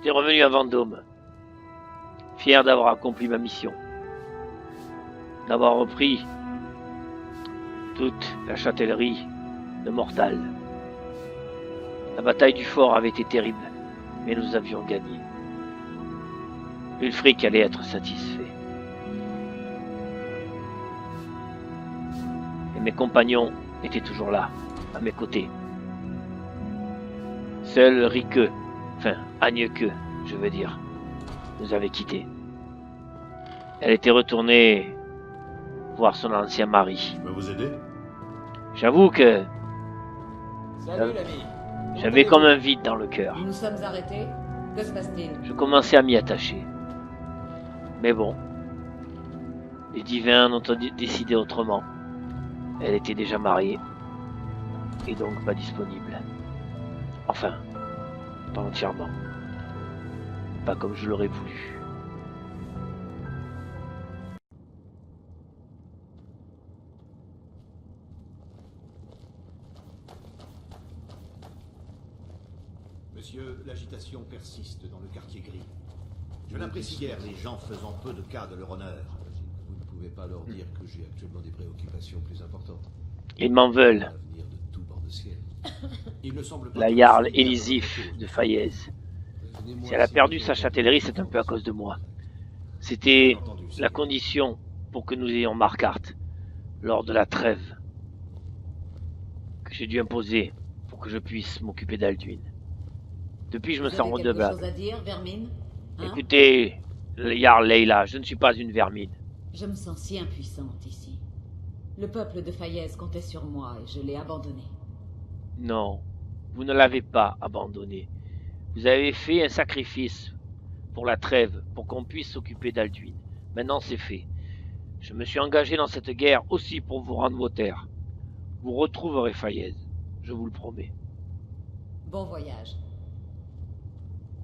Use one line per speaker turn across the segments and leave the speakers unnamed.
J'étais revenu à Vendôme, fier d'avoir accompli ma mission, d'avoir repris toute la châtellerie de Mortal. La bataille du fort avait été terrible, mais nous avions gagné. Ulfric allait être satisfait. Et mes compagnons étaient toujours là, à mes côtés. Seul Riqueux, Agneux, je veux dire, nous avait quittés. Elle était retournée voir son ancien mari.
Je peux vous aider?
J'avoue que
Salut l'ami.
j'avais comme un vide dans le cœur.
Nous sommes arrêtés. Que se passe-t-il?
Je commençais à m'y attacher. Mais bon, les divins ont décidé autrement. Elle était déjà mariée, et donc pas disponible. Enfin, pas entièrement. Pas comme je l'aurais voulu.
Monsieur, l'agitation persiste dans le quartier gris. Je n'apprécie guère les gens faisant peu de cas de leur honneur.
Vous ne pouvez pas leur dire que j'ai actuellement des préoccupations plus importantes.
Ils m'en veulent,
L'avenir de tout bord de ciel.
Il ne semble pas
la
que
Jarl
vous soyez
Élisif
à votre
de
cause.
Faillaise.
Prévenez-moi
Si elle a
si
perdu
vous
sa
avez
châtellerie,
entendu
c'est un peu à cause de moi.
Bien
C'était
entendu,
la
Seigneur.
condition pour que nous ayons Marquardt lors de la trêve que j'ai dû imposer pour que je puisse m'occuper d'Alduin. Depuis, je me
Vous
sens
avez quelque
redevable.
chose à dire, Vermine? Hein?
Écoutez, Jarl Leila, je ne suis pas une vermine.
Je me sens si impuissante ici. Le peuple de Faillaise comptait sur moi et je l'ai abandonné.
Non, vous ne l'avez pas abandonné. Vous avez fait un sacrifice pour la trêve, pour qu'on puisse s'occuper d'Alduin. Maintenant, c'est fait. Je me suis engagé dans cette guerre aussi pour vous rendre vos terres. Vous retrouverez Faillaise, je vous le promets.
Bon voyage.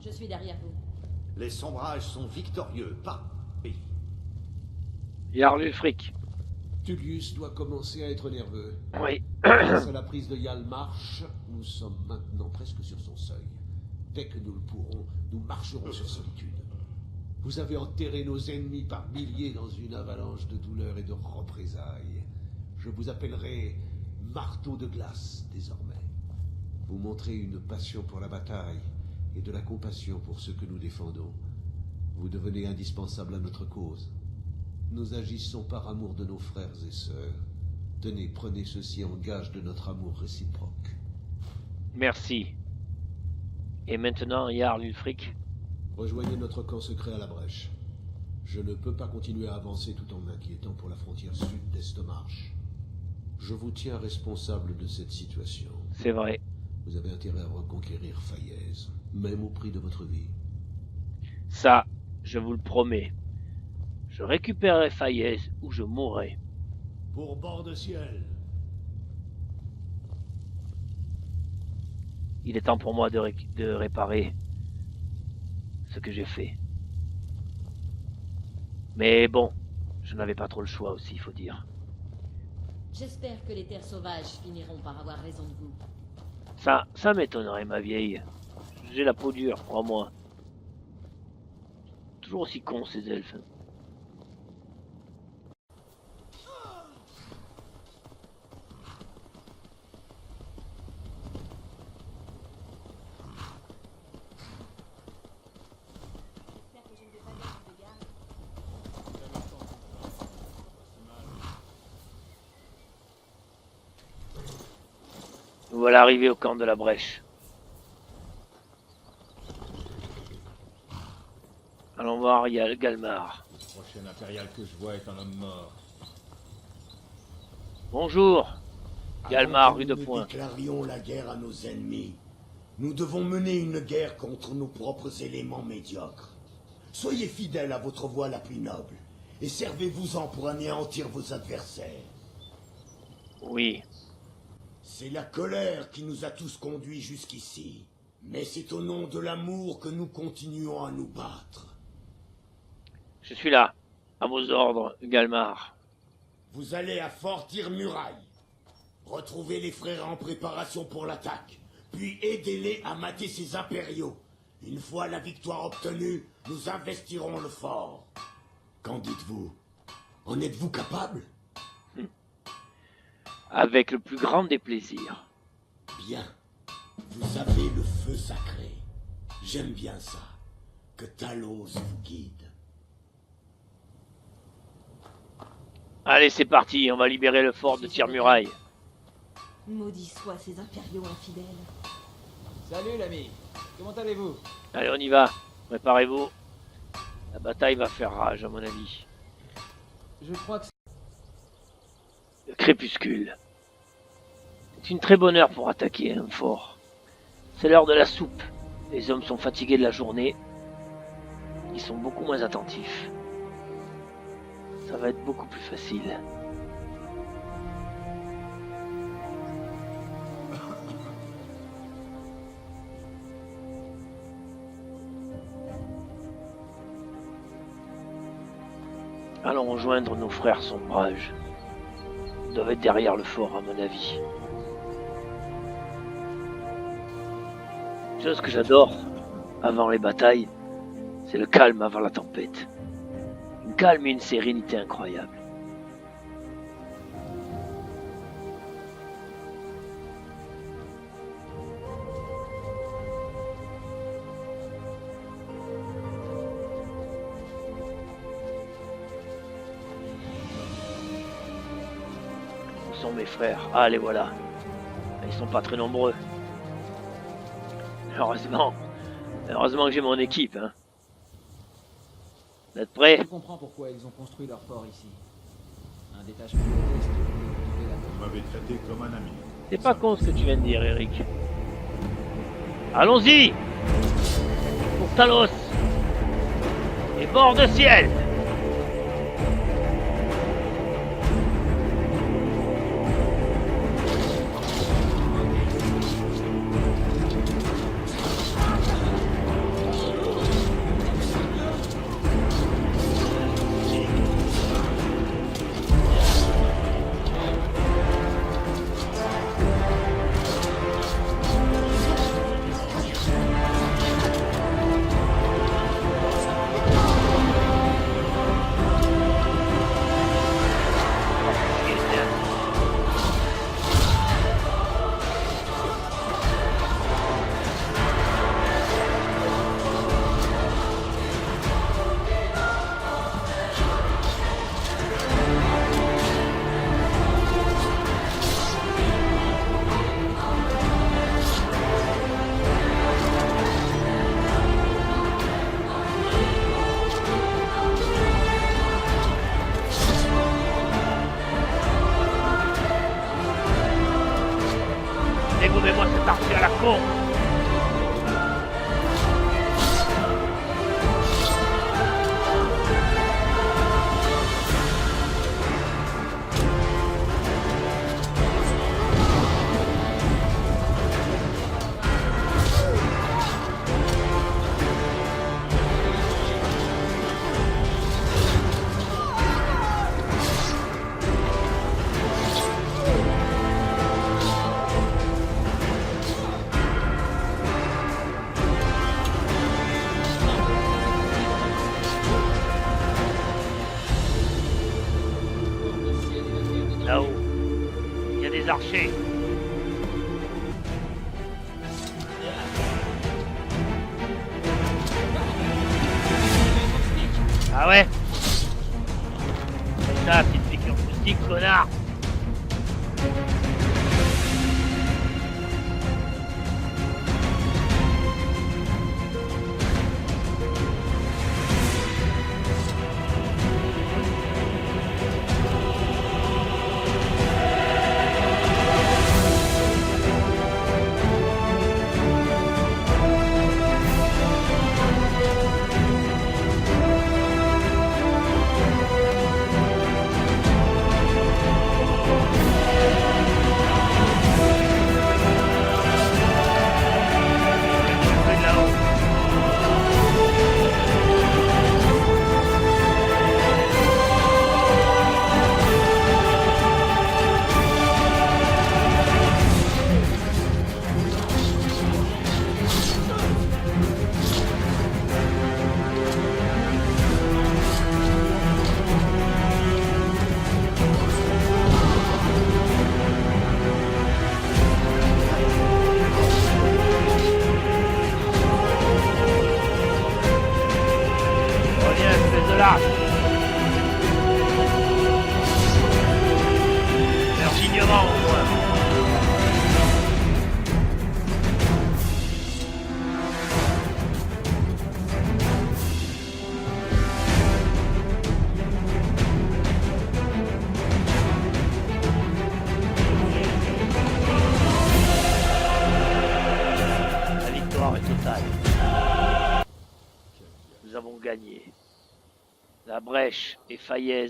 Je suis derrière vous.
Les sombrages sont victorieux, pas oui.
Jarl Ulfric.
Tullius doit commencer à être nerveux.
Oui.
Grâce à la prise de Yalmarch, nous sommes maintenant presque sur son seuil. Dès que nous le pourrons, nous marcherons sur solitude. Vous avez enterré nos ennemis par milliers dans une avalanche de douleur et de représailles. Je vous appellerai Marteau de glace désormais. Vous montrez une passion pour la bataille et de la compassion pour ceux que nous défendons. Vous devenez indispensable à notre cause. Nous agissons par amour de nos frères et sœurs. Tenez, prenez ceci en gage de notre amour réciproque.
Merci. Et maintenant, Jarl Ulfric.
Rejoignez notre camp secret à la brèche. Je ne peux pas continuer à avancer tout en m'inquiétant pour la frontière sud d'Estmarch. Je vous tiens responsable de cette situation.
C'est vrai.
Vous avez intérêt à reconquérir Faillaise, même au prix de votre vie.
Ça, je vous le promets. Je récupérerai Faillaise ou je mourrai.
Pour bord de ciel.
Il est temps pour moi de réparer ce que j'ai fait. Mais bon, je n'avais pas trop le choix aussi, il faut dire.
J'espère que les terres sauvages finiront par avoir raison de vous.
Ça m'étonnerait, ma vieille. J'ai la peau dure, crois-moi. Toujours aussi cons, ces elfes. Nous voilà arrivés au camp de la Brèche. Allons voir, il y a le Galmar.
Le prochain impérial que je vois est un homme mort.
Bonjour, Galmar,
Avant que
rue de
nous ne
Point.
déclarions la guerre à nos ennemis, nous devons mener une guerre contre nos propres éléments médiocres. Soyez fidèles à votre voie la plus noble, et servez-vous-en pour anéantir vos adversaires.
Oui,
C'est la colère qui nous a tous conduits jusqu'ici, mais c'est au nom de l'amour que nous continuons à nous battre.
je suis là, à vos ordres, Galmar.
Vous allez à Fort Muraille. Retrouvez les frères en préparation pour l'attaque, puis aidez-les à mater ces impériaux. Une fois la victoire obtenue, nous investirons le fort. Qu'en dites-vous? En êtes-vous capable?
Avec le plus grand des plaisirs.
Bien. Vous avez le feu sacré. J'aime bien ça. Que Talos vous guide.
Allez, c'est parti, on va libérer le fort de Tire-Muraille.
Maudits soient ces impériaux infidèles.
Salut l'ami. Comment allez-vous?
Allez, on y va. Préparez-vous. La bataille va faire rage, à mon avis.
Je crois que
Le crépuscule. C'est une très bonne heure pour attaquer un fort. C'est l'heure de la soupe. Les hommes sont fatigués de la journée. Ils sont beaucoup moins attentifs. Ça va être beaucoup plus facile. Allons rejoindre nos frères sombrages. Ils doivent être derrière le fort, à mon avis. Chose que j'adore, avant les batailles, c'est le calme avant la tempête. Un calme et une sérénité incroyable. Où sont mes frères? Ah, les voilà. Ils sont pas très nombreux. Heureusement que j'ai mon équipe, hein. Vous êtes prêts?
je comprends pourquoi ils ont construit leur fort ici. Un détachement de test pour occuper la
Vous m'avez traité comme un ami.
C'est pas con ce que tu viens de dire, Eric. Allons-y! Pour Talos! Et bord de ciel! Dégommez-moi cette archer à la con! Là-haut, il y a des archers. Ah ouais? C'est ça, petite piqûre moustique, connard! là. Leur dignement au moins. La victoire est totale. Nous avons gagné. La brèche et Fayez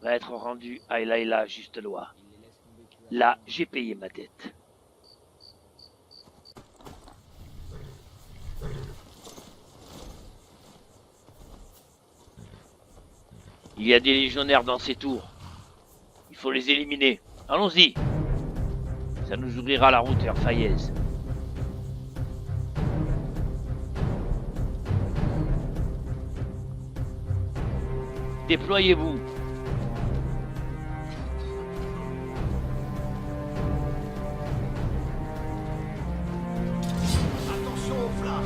va être rendue à Elaïla juste loi. Là, j'ai payé ma dette. Il y a des légionnaires dans ces tours. Il faut les éliminer. Allons-y. Ça nous ouvrira la route vers Fayez. Déployez-vous.
Attention aux flammes.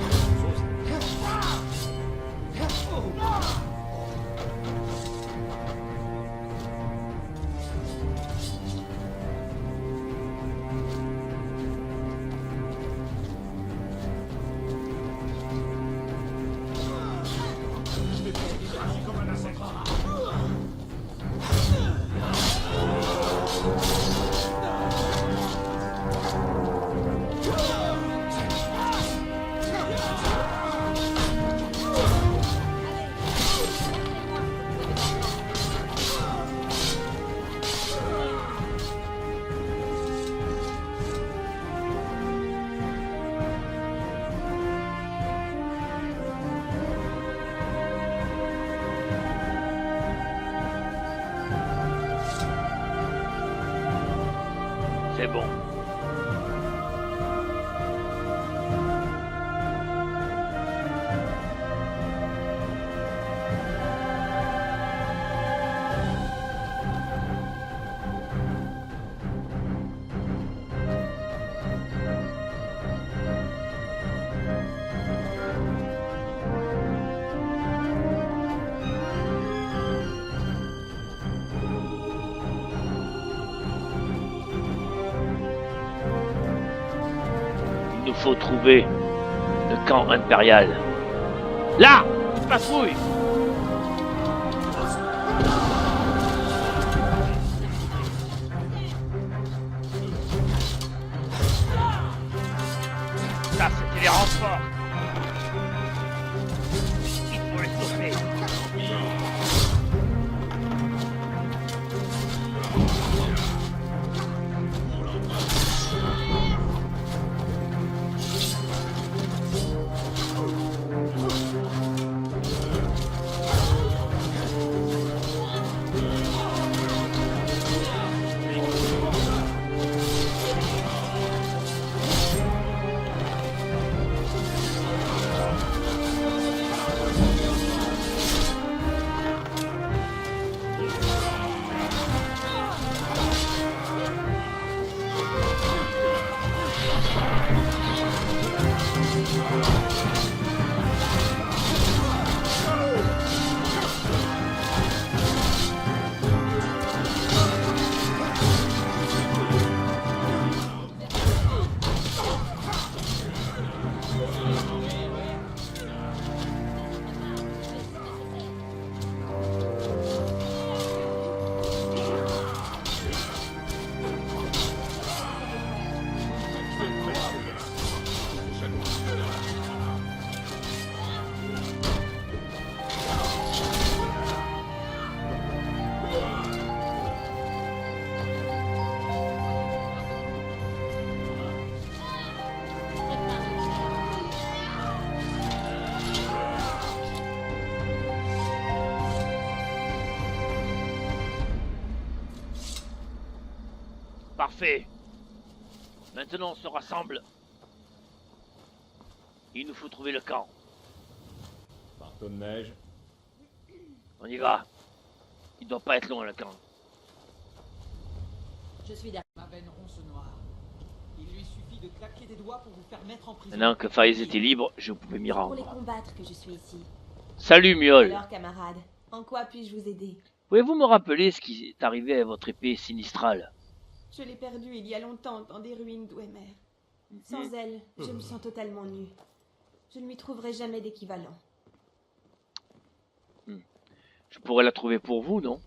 C'est bon. Il nous faut trouver le camp impérial. Là! Patrouille! Ça, c'était les renforts. Il faut les stopper. Parfait. Maintenant, on se rassemble. Il nous faut trouver le camp.
Marteau de neige.
On y va. Il doit pas être loin, le camp.
Je suis derrière.
Ma veine ronce noire. Il lui suffit de claquer des doigts pour vous faire mettre en prison.
Maintenant que Fayez était libre, je pouvais m'y
Pour les
rendre.
combattre que je suis ici.
Salut, Miol.
Alors, camarades, En quoi puis-je vous aider?
Pouvez-vous me rappeler ce qui est arrivé à votre épée sinistrale?
Je l'ai perdue il y a longtemps dans des ruines d'Ouemer. Sans elle, je me sens totalement nue. Je ne lui trouverai jamais d'équivalent.
Je pourrais la trouver pour vous, non?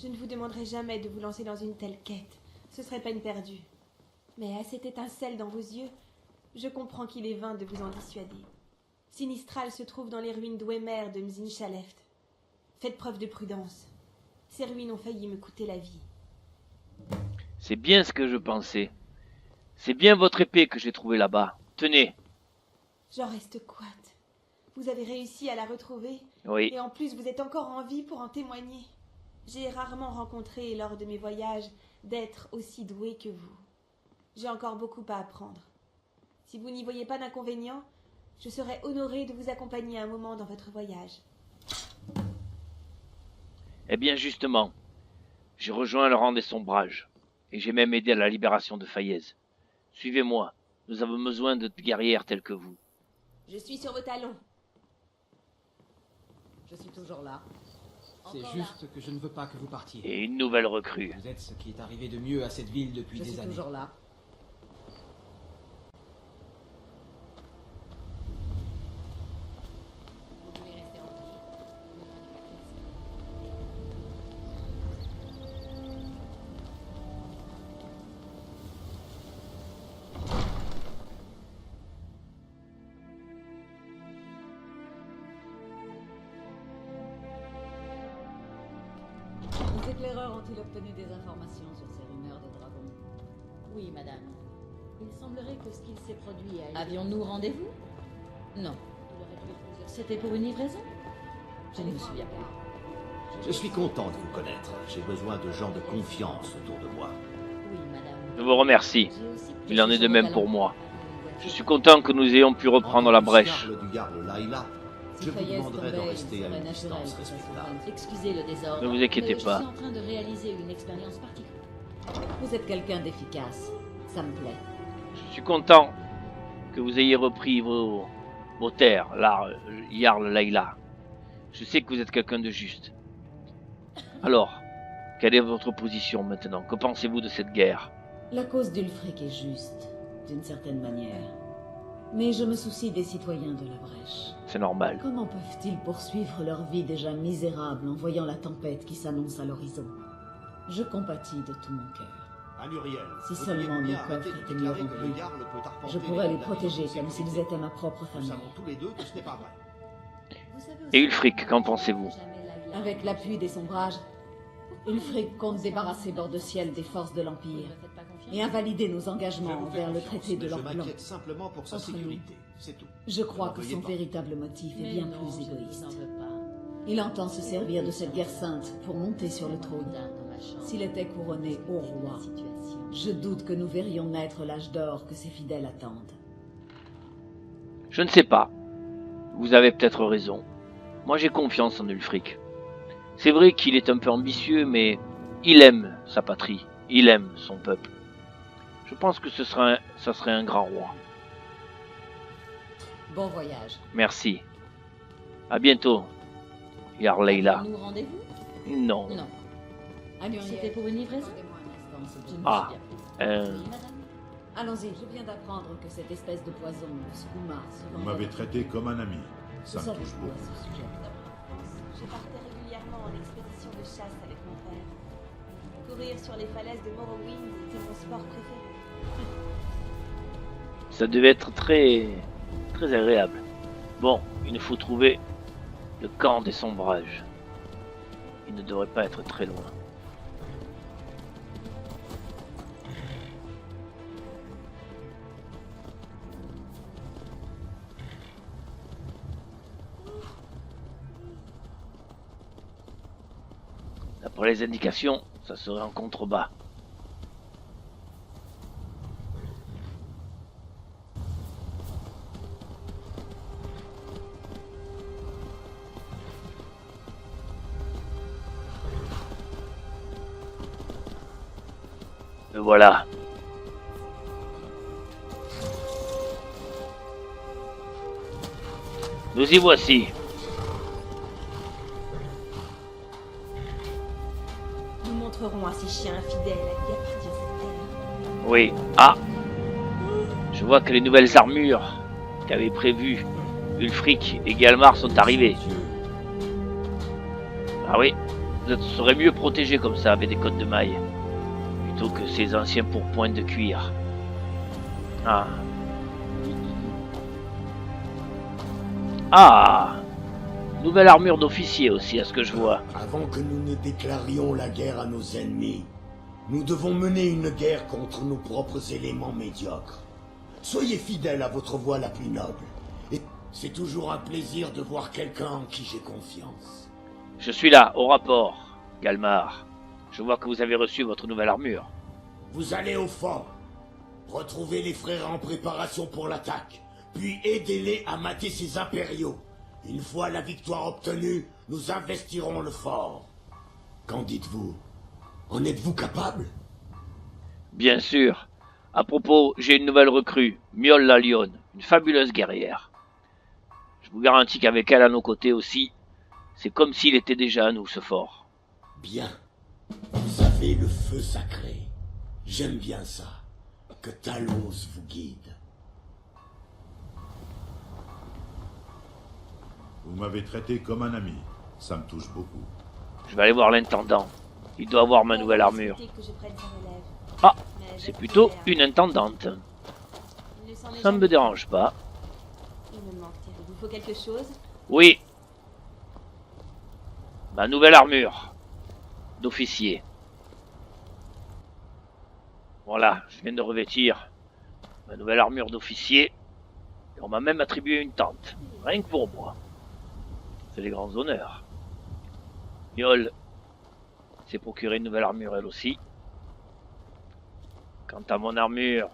Je ne vous demanderai jamais de vous lancer dans une telle quête. Ce serait peine perdue. Mais à cette étincelle dans vos yeux, je comprends qu'il est vain de vous en dissuader. Sinistral se trouve dans les ruines d'Ouemer de Mzinchaleft. Faites preuve de prudence. Ces ruines ont failli me coûter la vie.
C'est bien ce que je pensais. C'est bien votre épée que j'ai trouvée là-bas. Tenez.
J'en reste coite. Vous avez réussi à la retrouver,
Oui.
et en plus vous êtes encore en vie pour en témoigner. J'ai rarement rencontré lors de mes voyages d'êtres aussi doués que vous. J'ai encore beaucoup à apprendre. Si vous n'y voyez pas d'inconvénient, je serais honorée de vous accompagner un moment dans votre voyage.
Eh bien justement, j'ai rejoint le rang des sombrages, et j'ai même aidé à la libération de Fayez. Suivez-moi, nous avons besoin de guerrières telles que vous.
Je suis sur vos talons.
Je suis toujours là.
C'est
Encore
juste que je ne veux pas que vous partiez.
Et une nouvelle recrue.
Vous êtes ce qui est arrivé de mieux à cette ville depuis
Je
des
suis
années.
toujours là. Vous pouvez rester en vie. Les éclaireurs ont-ils obtenu des informations sur ces rumeurs de dragons?
Oui, madame. Il semblerait que ce qu'il s'est produit a... Avions-nous rendez-vous? Non. C'était pour une livraison? Je ne me souviens plus.
Je suis content de vous connaître. J'ai besoin de gens de confiance autour de moi.
Oui, madame.
Je vous remercie.
J'ai aussi
Il en est de
sur
même
vos
pour
talons.
moi. Je suis content que nous ayons pu reprendre la brèche.
Jarl du Jarl Laila,
Si
je vous
Fayez
demanderai d'en
tombait, il
rester à
serait
une
naturel
distance
que ça se
respectable.
rende.
Excusez le désordre.
Ne vous inquiétez
mais
pas.
Je suis en train de réaliser une expérience particulière.
Vous êtes quelqu'un d'efficace. Ça me plaît.
Je suis content que vous ayez repris vos terres, là, Jarl Laila. Je sais que vous êtes quelqu'un de juste. Alors, quelle est votre position maintenant? Que pensez-vous de cette guerre?
La cause d'Ulfric est juste, d'une certaine manière. Mais je me soucie des citoyens de la brèche.
C'est normal.
Comment peuvent-ils poursuivre leur vie déjà misérable en voyant la tempête qui s'annonce à l'horizon? Je compatis de tout mon cœur.
Anuriel,
Si
voudriez-vous
seulement
bien
nos
arrêter
coffres
de
étaient mieux
déclarer que le
remplis,
Jarl peut arpenter
je pourrais
les
les protéger
navires
comme
sans
s'ils
sécurité.
étaient ma propre
Nous
famille.
savons tous les deux que ce n'est pas vrai.
Vous savez
Et
aussi
Ulfric,
que
qu'en pensez-vous?
jamais Laila-
Avec l'appui des sombrages, Ulfric compte débarrasser Bord-de-Ciel des forces de
Vous ne
l'Empire
me faites pas confiance?
et invalider nos
Je
engagements
vous fais
envers le
confiance,
traité de
mais
l'Or
je
Blanc.
m'inquiète simplement pour sa
Entre nous.
sécurité. C'est tout.
Je crois
Ne
que
veuillez
son
pas.
véritable motif est
Mais
bien
non,
plus
je ne vous
égoïste.
en veux pas.
Il entend se servir de cette guerre sainte pour monter sur le trône.
Dans ma chambre.
S'il était couronné au roi,
La situation.
je doute que nous verrions naître l'âge d'or que ses fidèles attendent.
Je ne sais pas. Vous avez peut-être raison. Moi j'ai confiance en Ulfric. C'est vrai qu'il est un peu ambitieux, mais il aime sa patrie. Il aime son peuple. Je pense que ça serait un grand roi.
Bon voyage.
Merci. À bientôt, Jarl Laila.
Avions-nous rendez-vous?
Non.
Non.
Alluriel,
C'était pour une livraison?
attendez-moi un instant, s'il
Je
vous
ne
plaît.
me
Ah.
souviens plus. Oui, madame.
Allons-y, je viens d'apprendre que cette espèce de poison, le skouma, se
Vous
vendait
m'avez
dans-
traité comme un ami.
Je
Ça me
savais
touche
tout à
beaucoup.
ce sujet.
Je partais régulièrement en expédition de chasse avec mon père. Courir sur les falaises de Morrowind était mon sport préféré.
Ça devait être très agréable. Bon, il nous faut trouver le camp des sombrages. Il ne devrait pas être très loin. D'après les indications, ça serait en contrebas. Le voilà. Nous y voici.
petit chien infidèle à qui appartient cette terre.
Oui. Ah. Je vois que les nouvelles armures qu'avaient prévues Ulfric et Galmar sont arrivées. Ah oui. Vous serez mieux protégés comme ça avec des côtes de mailles. Plutôt que ces anciens pourpoints de cuir. Ah. Ah. Nouvelle armure d'officier aussi, à ce que je vois.
Avant que nous ne déclarions la guerre à nos ennemis, nous devons mener une guerre contre nos propres éléments médiocres. Soyez fidèles à votre voie la plus noble. Et c'est toujours un plaisir de voir quelqu'un en qui j'ai confiance.
Je suis là, au rapport, Galmar. Je vois que vous avez reçu votre nouvelle armure.
Vous allez au fort, retrouvez les frères en préparation pour l'attaque, puis aidez-les à mater ces impériaux. Une fois la victoire obtenue, nous investirons le fort. Qu'en dites-vous? En êtes-vous capable?
Bien sûr. À propos, j'ai une nouvelle recrue, Miol la Lionne, une fabuleuse guerrière. Je vous garantis qu'avec elle à nos côtés aussi, c'est comme s'il était déjà à nous, ce fort.
Bien. Vous avez le feu sacré. J'aime bien ça. Que Talos vous guide.
Vous m'avez traité comme un ami. Ça me touche beaucoup.
Je vais aller voir l'intendant. Il doit avoir ma nouvelle armure.
Que je prenne son relève.
Ah,
Mais je
c'est plutôt
préfère.
une intendante.
Il ne s'en est
Ça ne me
jamais
dérange pas.
fait. Il me manque. Il vous faut quelque chose?
Oui. Ma nouvelle armure d'officier. Voilà, je viens de revêtir ma nouvelle armure d'officier. Et on m'a même attribué une tente. Rien que pour moi. C'est des grands honneurs. Miol s'est procuré une nouvelle armure elle aussi. Quant à mon armure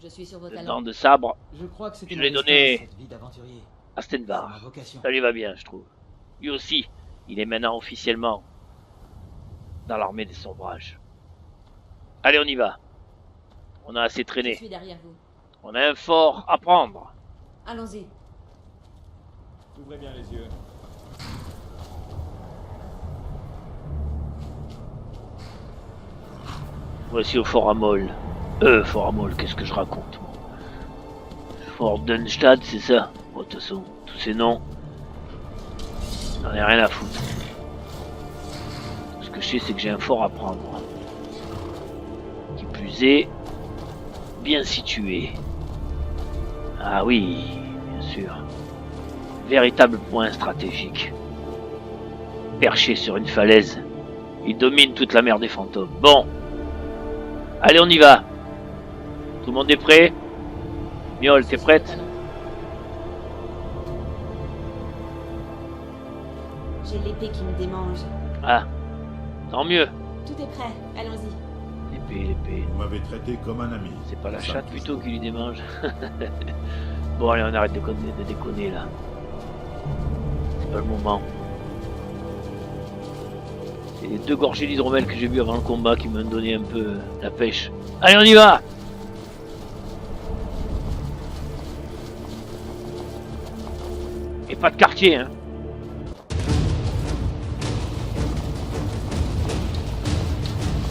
Je suis sur vos
de
talents.
dents de sabre,
Je crois que c'était
Je
mon
l'ai
destin,
donné
cette vie d'aventurier.
à
C'est ma
Stenvar.
vocation.
Ça lui va bien, je trouve. Lui aussi, il est maintenant officiellement dans l'armée des sombrages. Allez, on y va. On a assez
Je
traîné.
suis derrière vous.
On a un fort à prendre.
Allons-y.
Ouvrez bien les yeux.
Voici au fort Amol. Fort Amol, qu'est-ce que je raconte, moi? Fort Dunstad, c'est ça? Bon, de toute façon, tous ces noms, j'en ai rien à foutre. Ce que je sais, c'est que j'ai un fort à prendre. Qui plus est, bien situé. Ah oui, bien sûr. Véritable point stratégique. Perché sur une falaise, il domine toute la mer des fantômes. Bon. Allez, on y va. Tout le monde est prêt? Miol, t'es prête?
J'ai l'épée qui me démange.
Ah, tant mieux.
Tout est prêt. Allons-y.
L'épée.
Vous m'avez traité comme un ami.
C'est pas la
Ça
chatte
me touche
plutôt
beaucoup.
qui lui démange. Bon, allez, on arrête de déconner là. C'est pas le moment. C'est les 2 gorgées d'hydromel que j'ai bu avant le combat qui m'ont donné un peu la pêche. Allez, on y va! Et pas de quartier, hein.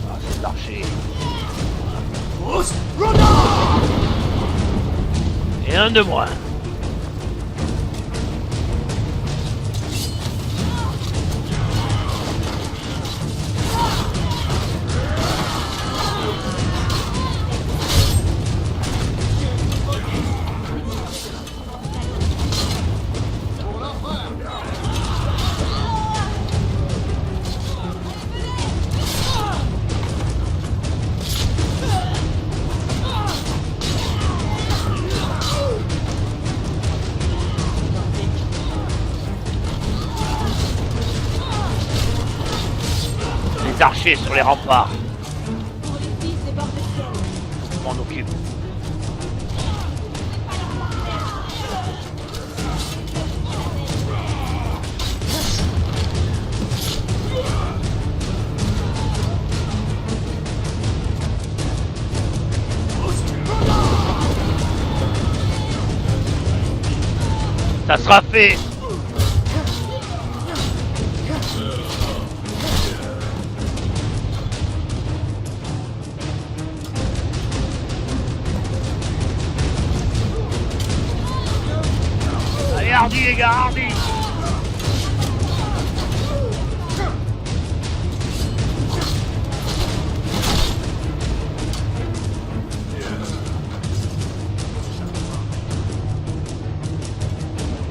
Ah, c'est de l'archer. Et un de moins. Les archers sur les remparts.
Pour les fils des bords de ciel.
Je m'en occupe. Ça sera fait. Hardy les gars, Hardy.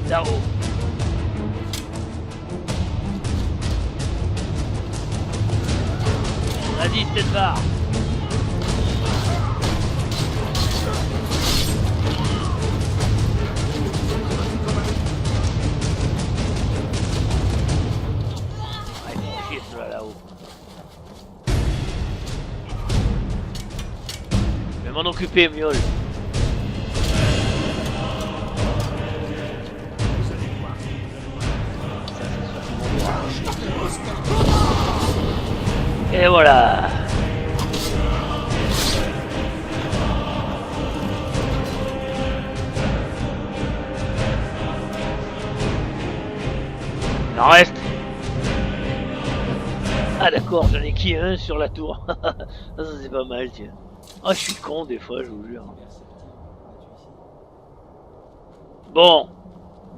Là-haut. Vas-y, cette barre. Ah, ils font chier ceux-là là-haut. Je vais m'en occuper, Miaule. Et voilà. Il en reste. Ah d'accord, j'en ai qui un sur la tour. Ça c'est pas mal, tiens. Oh, je suis con des fois, je vous jure. Bon,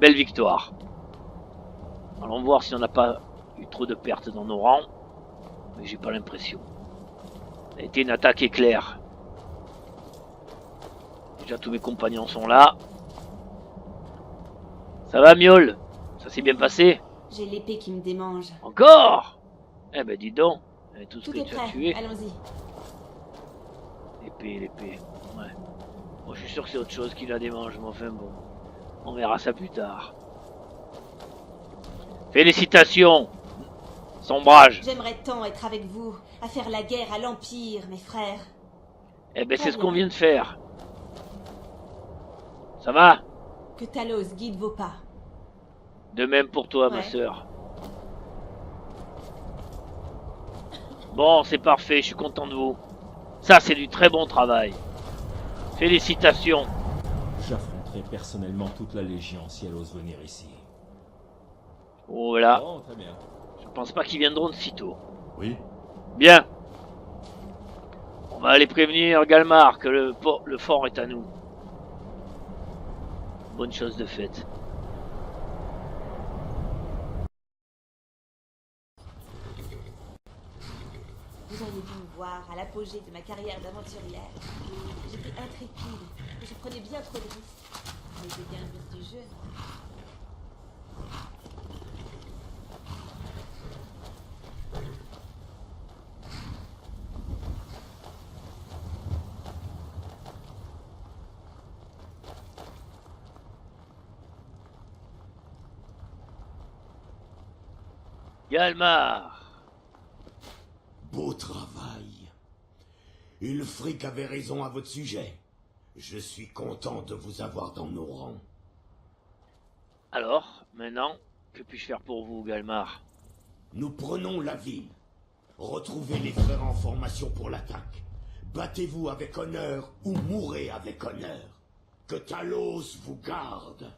belle victoire. Allons voir si on n'a pas eu trop de pertes dans nos rangs. Mais j'ai pas l'impression. Ça a été une attaque éclair. Déjà tous mes compagnons sont là. Ça va, Miaule? Ça s'est bien passé?
J'ai l'épée qui me démange.
Encore? Eh ben dis donc, tout ce
Tout
que
est
tu as
prêt,
tué.
allons-y.
L'épée. Ouais. Bon, je suis sûr que c'est autre chose qui la démange, mais enfin bon. On verra ça plus tard. Félicitations, Sombrage.
J'aimerais tant être avec vous, à faire la guerre à l'Empire, mes frères.
Eh ben c'est ce
Très
qu'on
bien.
vient de faire. Ça va?
Que Talos guide vos pas.
De même pour toi, ma
Ouais.
sœur. Bon, c'est parfait, je suis content de vous. Ça, c'est du très bon travail. Félicitations.
J'affronterai personnellement toute la Légion si elle ose venir ici.
Oh, voilà.
Bon, très bien.
Je pense pas qu'ils viendront de sitôt.
Oui.
Bien. On va aller prévenir Galmar que le fort est à nous. Bonne chose de faite.
Vous auriez dû me voir à l'apogée de ma carrière d'aventurière. J'étais intrépide, je prenais bien trop de risques. Mais j'ai bien le but du jeu.
Galmar.
Beau travail. Ulfric avait raison à votre sujet. Je suis content de vous avoir dans nos rangs.
Alors, maintenant, que puis-je faire pour vous, Galmar?
Nous prenons la ville. Retrouvez les frères en formation pour l'attaque. Battez-vous avec honneur ou mourrez avec honneur. Que Talos vous garde.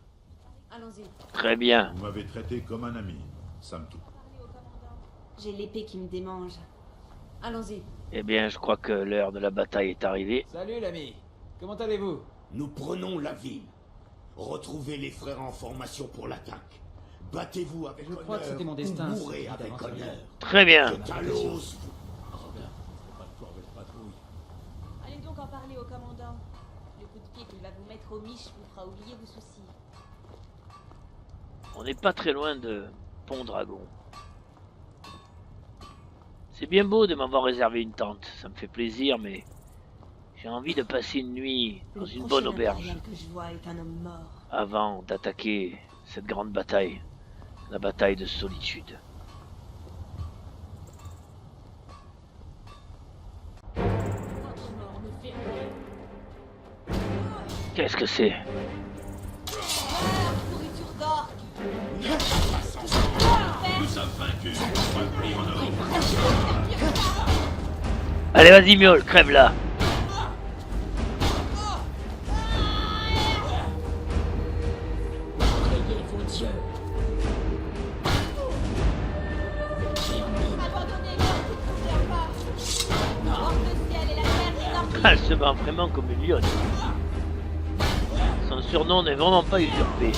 Allons-y.
Très bien.
Vous m'avez traité comme un ami, Samtou.
J'ai l'épée qui me démange. Allons-y.
Eh bien, je crois que l'heure de la bataille est arrivée.
Salut l'ami, comment allez-vous?
Nous prenons la ville. Retrouvez les frères en formation pour l'attaque. Battez-vous avec
Je
honneur
crois que c'était mon destin,
ou mourrez
ce
avec
d'aventurier.
honneur.
Très bien.
Que Talos vous...
Pas de corvette patrouille.
Allez donc en parler au commandant. Le coup de pied qu'il va vous mettre au miche vous fera oublier vos soucis.
On n'est pas très loin de Pont-Dragon. C'est bien beau de m'avoir réservé une tente. Ça me fait plaisir, mais j'ai envie de passer une nuit dans
Le
une
prochain
bonne auberge
impérial que je vois est un homme mort.
avant d'attaquer cette grande bataille. La bataille de Solitude.
Votre mort me fait rire.
Qu'est-ce que c'est?
Pourriture d'or.
Allez, vas-y, Miaule, crève là.
Priez vos dieux.
Abandonnez-le, ne pas. Hors le ciel et la terre les
Elle se bat vraiment comme une lionne. Son surnom n'est vraiment pas usurpé.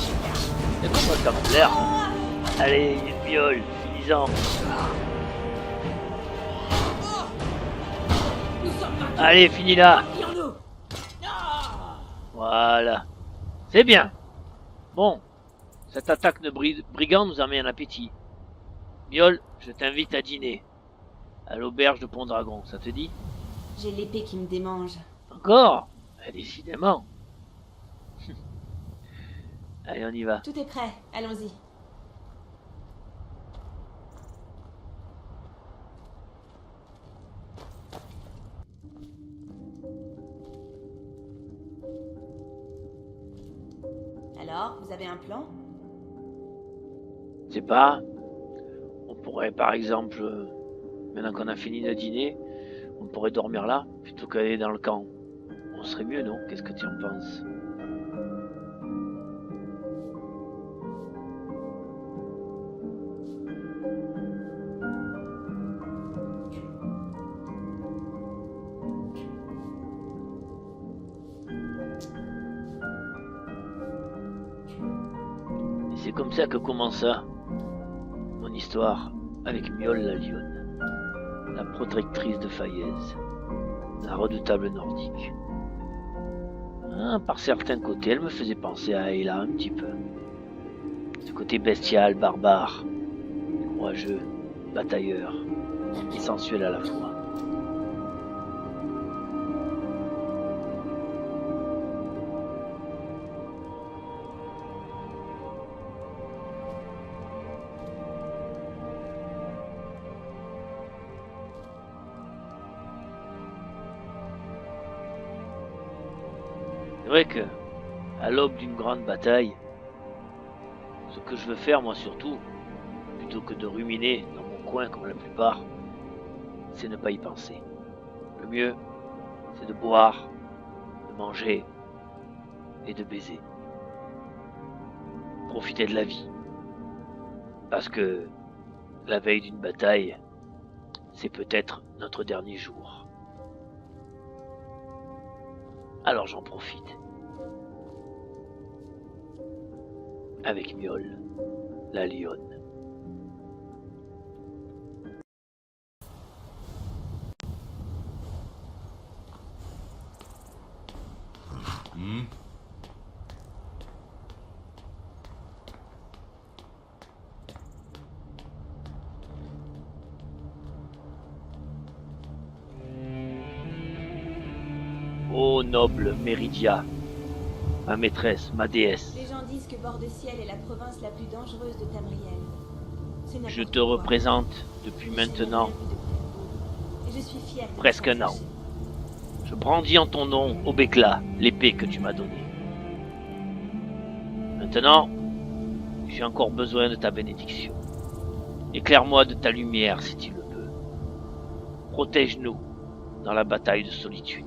Et comment ça me l'air? Allez, Miol, finis-en. Allez, finis-la. Voilà. C'est bien. Bon, cette attaque de brigands nous a mis un appétit. Miol, je t'invite à dîner. À l'auberge de Pont-Dragon, ça te dit?
J'ai l'épée qui me démange.
Encore? Décidément. Allez, on y va.
Tout est prêt, allons-y. Alors, vous avez un plan?
Je sais pas. On pourrait par exemple, maintenant qu'on a fini de dîner, on pourrait dormir là, plutôt qu'aller dans le camp. On serait mieux, non? Qu'est-ce que tu en penses? Et c'est comme ça que commença mon histoire avec Miol la lionne, la protectrice de Faillaise, la redoutable nordique. Par certains côtés, elle me faisait penser à Ayla un petit peu. Ce côté bestial, barbare, courageux, batailleur, et sensuel à la fois. C'est vrai que, à l'aube d'une grande bataille, ce que je veux faire, moi surtout, plutôt que de ruminer dans mon coin comme la plupart, c'est ne pas y penser. Le mieux, c'est de boire, de manger et de baiser. Profiter de la vie. Parce que la veille d'une bataille, c'est peut-être notre dernier jour. Alors j'en profite. Avec Miol, la lionne. Ô noble Méridia, ma maîtresse, ma déesse.
Les gens disent que Bord-de-Ciel est la province la plus dangereuse de Tamriel. C'est n'importe
Je te
quoi.
représente depuis maintenant
Je n'ai jamais vu de près. Et je suis fière de
presque
m'être
un an.
attachée.
Je brandis en ton nom, Obekla, l'épée que tu m'as donnée. Maintenant, j'ai encore besoin de ta bénédiction. Éclaire-moi de ta lumière si tu le peux. Protège-nous dans la bataille de solitude.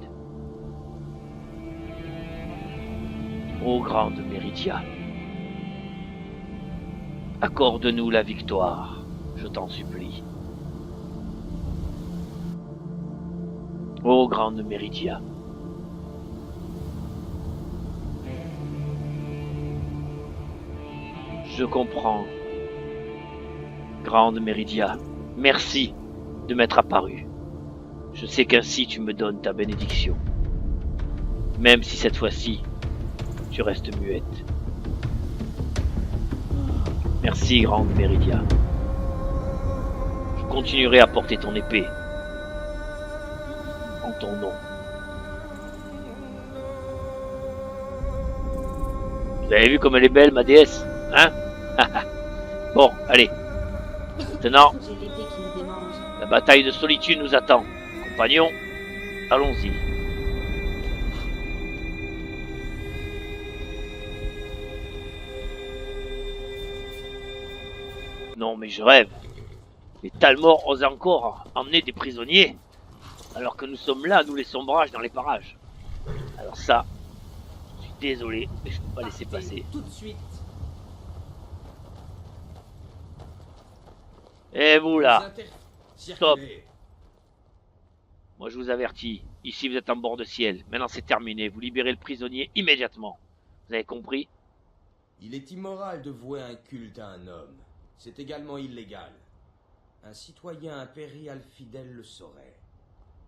Ô grande Méridia, accorde-nous la victoire, je t'en supplie. Ô grande Méridia, je comprends. Grande Méridia, merci de m'être apparu. Je sais qu'ainsi tu me donnes ta bénédiction. Même si cette fois-ci, tu restes muette. Merci, grande Méridia. Je continuerai à porter ton épée. En ton nom. Vous avez vu comme elle est belle, ma déesse, hein? Bon, allez. Maintenant,
J'ai l'épée qui me démange.
la bataille de solitude nous attend. Compagnons, allons-y. Non, mais je rêve. Les Talmors osent encore emmener des prisonniers, alors que nous sommes là, nous les sombrages, dans les parages. Alors ça, je suis désolé, mais je peux pas laisser passer.
Tout de suite.
Et vous là, stop.
Circulez.
Moi je vous avertis, ici vous êtes en bord de ciel. Maintenant c'est terminé, vous libérez le prisonnier immédiatement. Vous avez compris?
Il est immoral de vouer un culte à un homme. C'est également illégal. Un citoyen impérial fidèle le saurait.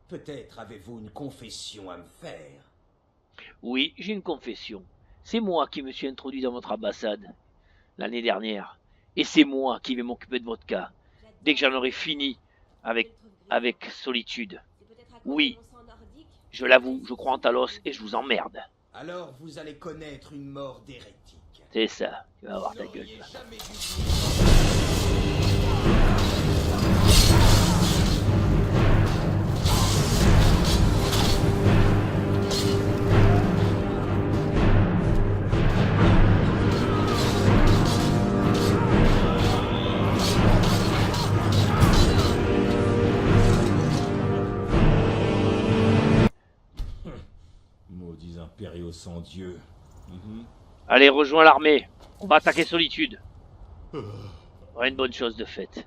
Peut-être avez-vous une confession à me faire.
Oui, j'ai une confession. C'est moi qui me suis introduit dans votre ambassade l'année dernière. Et c'est moi qui vais m'occuper de votre cas. Dès que j'en aurai fini avec Solitude. Oui, je l'avoue, je crois en Talos et je vous emmerde.
Alors vous allez connaître une mort d'hérétique.
C'est ça, tu vas avoir ta gueule.
Maudits impériaux sans Dieu.
Allez, rejoins l'armée. On va attaquer Solitude. Voilà une bonne chose de faite.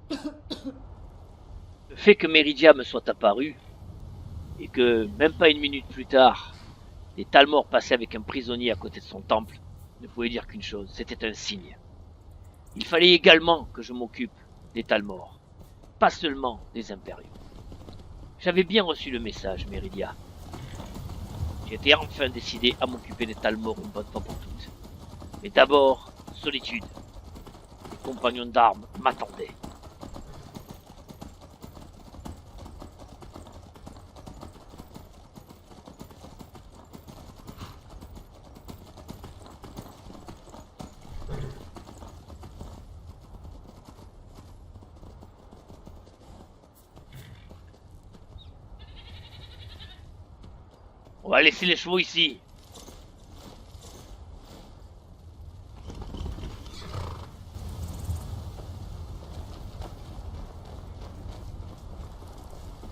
Le fait que Meridia me soit apparu, et que, même pas une minute plus tard, des Talmors passaient avec un prisonnier à côté de son temple, ne pouvait dire qu'une chose, c'était un signe. Il fallait également que je m'occupe des Talmors, pas seulement des impériaux. J'avais bien reçu le message, Meridia. J'étais enfin décidé à m'occuper des Talmors une bonne fois pour toutes. Mais d'abord, Solitude. Les compagnons d'armes m'attendaient. On va laisser les chevaux ici.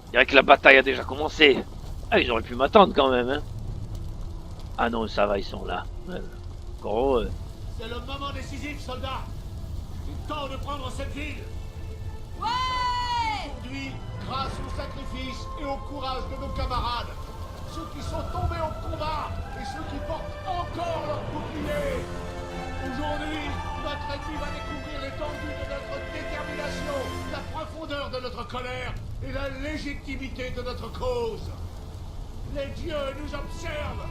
Je dirais que la bataille a déjà commencé. Ah, ils auraient pu m'attendre quand même, hein. Ah non, ça va, ils sont là. Gros.
C'est le moment décisif, soldats. Il est temps de prendre cette ville.
Ouais!
Aujourd'hui, grâce au sacrifice et au courage de nos camarades, ceux qui sont tombés au combat et ceux qui portent encore leur bouclier. Aujourd'hui, notre ennemi va découvrir l'étendue de notre détermination, la profondeur de notre colère et la légitimité de notre cause. Les dieux nous observent,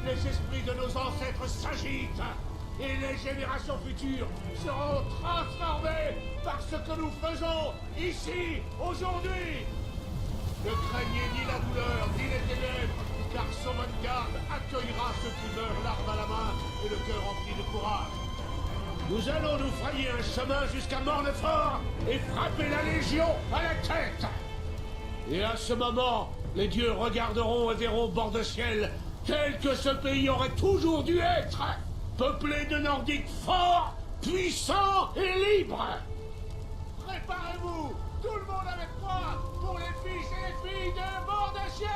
les esprits de nos ancêtres s'agitent, et les générations futures seront transformées par ce que nous faisons ici, aujourd'hui. Ne craignez ni la douleur, ni les ténèbres, car Sovngarde accueillera ceux qui meurent l'arme à la main et le cœur rempli de courage. Nous allons nous frayer un chemin jusqu'à Mornefort et frapper la Légion à la tête. Et à ce moment, les dieux regarderont et verront au bord de ciel tel que ce pays aurait toujours dû être, peuplé de Nordiques forts, puissants et libres. Préparez-vous, tout le monde avec moi, pour les fils et les filles de bord de ciel.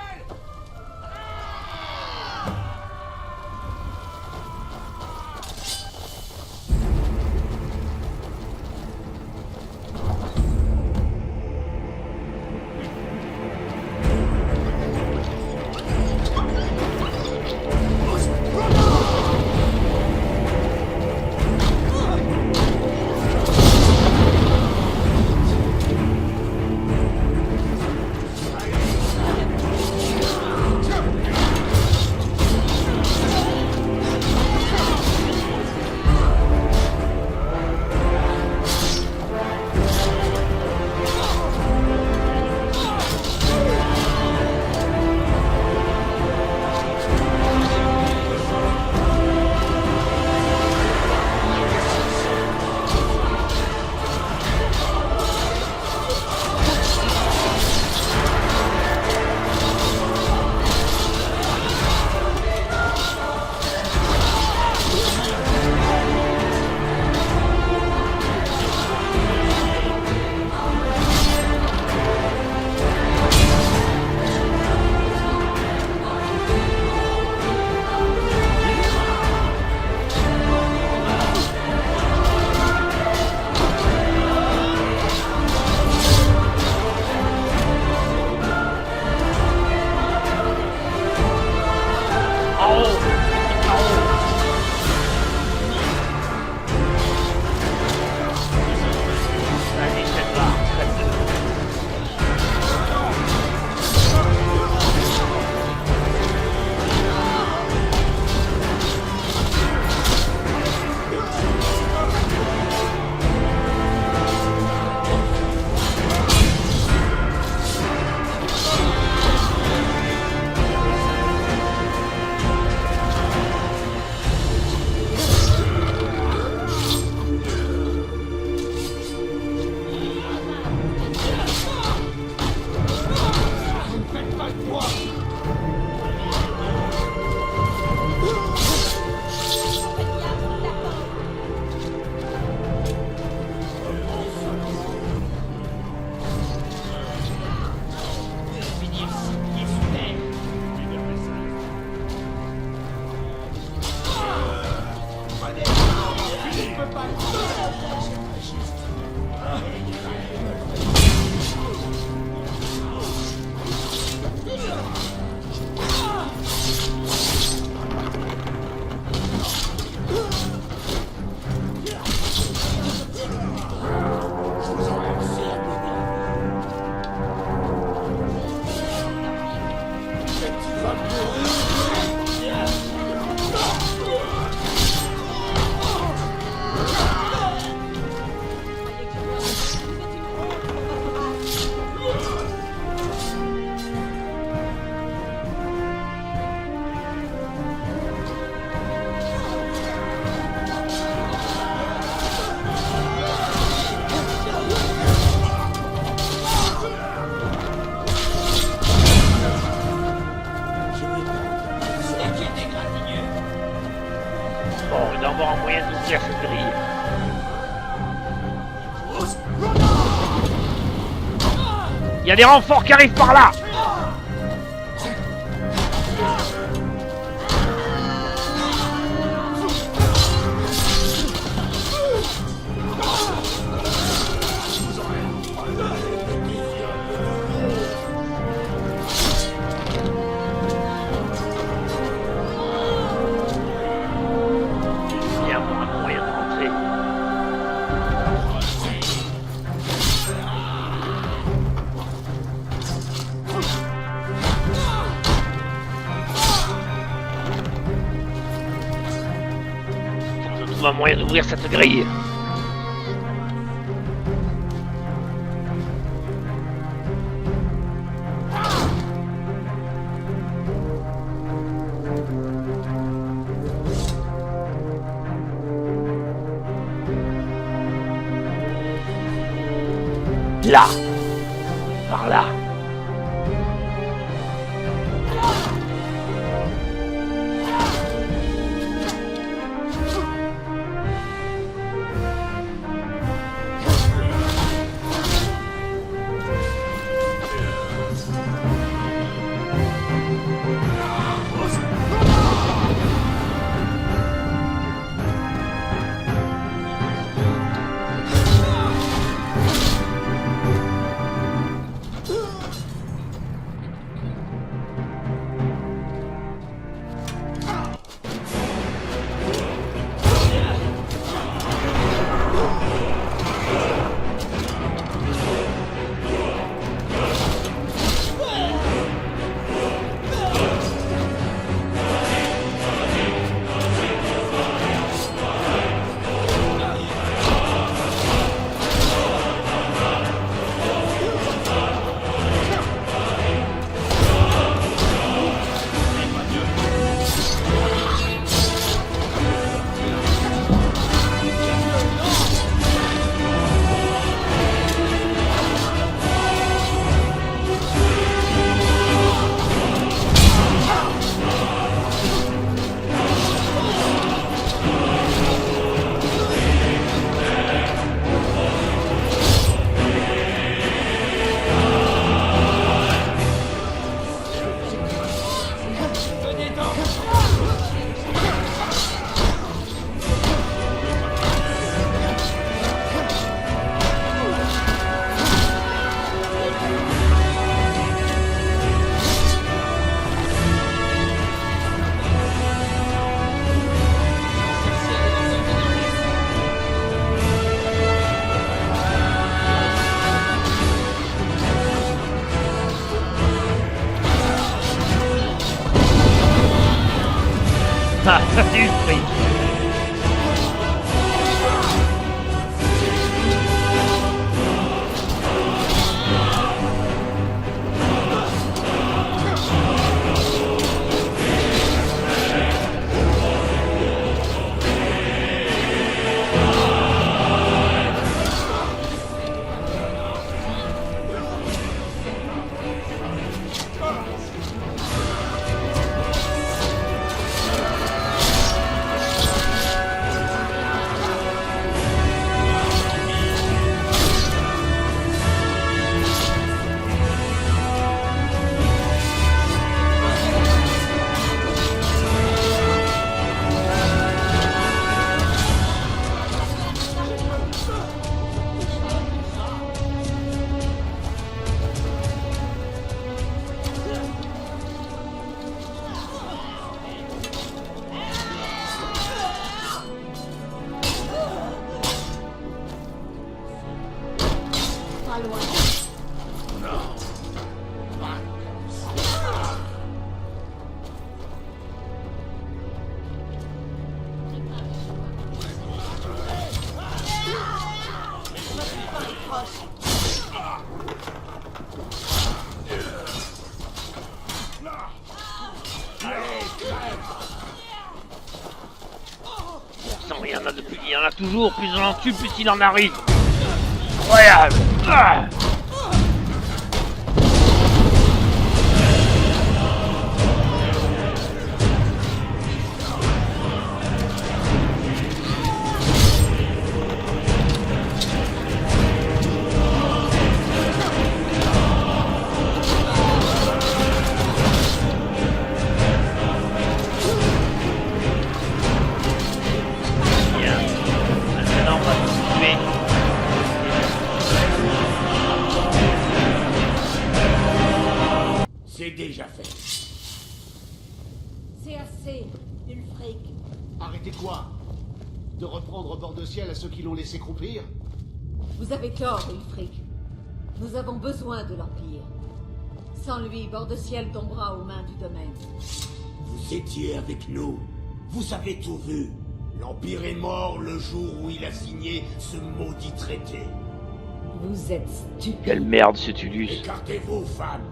grille. Il y a des renforts qui arrivent par là. Il y a un moyen de rentrer. Je trouve un moyen d'ouvrir cette grille. Là, par là. Ah, ça c'est une prise. Il y en a toujours, plus on en tue, plus il en arrive. Incroyable. Ah.
déjà fait.
C'est assez, Ulfric.
Arrêtez quoi? De reprendre bord de ciel à ceux qui l'ont laissé croupir?
Vous avez tort, Ulfric. Nous avons besoin de l'Empire. Sans lui, bord de ciel tombera aux mains du domaine.
Vous étiez avec nous. Vous avez tout vu. L'Empire est mort le jour où il a signé ce maudit traité.
Vous êtes stupide.
Quelle merde ce Tullus.
Écartez-vous, femme.